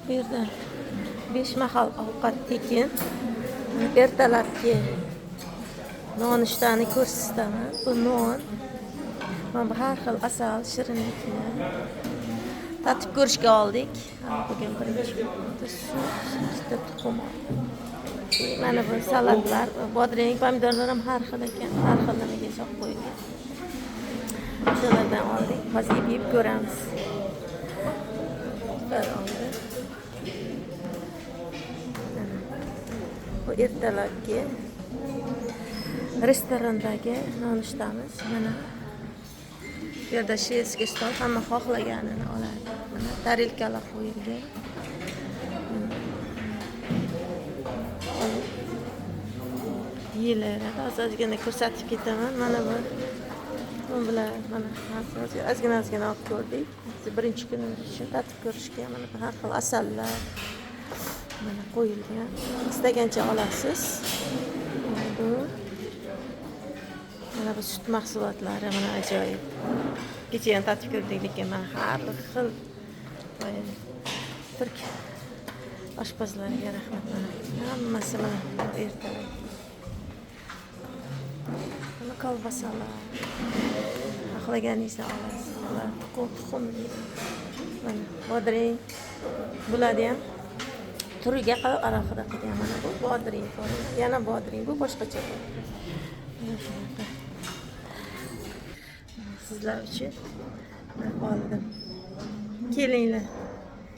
Bu yerda 5 mahal ovqat tekin. Ertalabki nonushtani ko'rsataman. Bu non. Mana bu har xil asal, shirinliklar. Tatib ko'rishga oldik. Bugun birinchi marta ikkita tuxum oldim. Mana bu salatlar, bodring, pomidorlar ham har xil ekan. Har xil nimaga solib qo'yilgan. Shulardan oldik. Hozir yeb ko'ramiz. Bu ertalabki restorandagi nonushtamiz. Mana bu yerda sheyskiy stol, hamma xohlaganini oladi. Mana tarelkalar qo'yilgan. Yeylari ozgina ko'rsatib ketaman. Mana bu bular mana ozgina olib ko'rdik. Birinchi kuni uchun tatib ko'rishga mana bu har xil asallar mana qo'yilgan. Istagancha olasiz. Mana bu sut mahsulotlari mana ajoyib. Kecha ham tatib ko'rdik, lekin mana har xil turk oshpazlariga rahmat. Mana hammasi mana ertalab. Mana kolbasalar. Xohlaganingizni olasiz. Bular tuxumli. Mana bodring. Bularni ham turiga qarab alohida qilgan. Mana bu bodring. Yana bodring. Bu boshqacha. Sizlar uchun oldim. Kelinglar.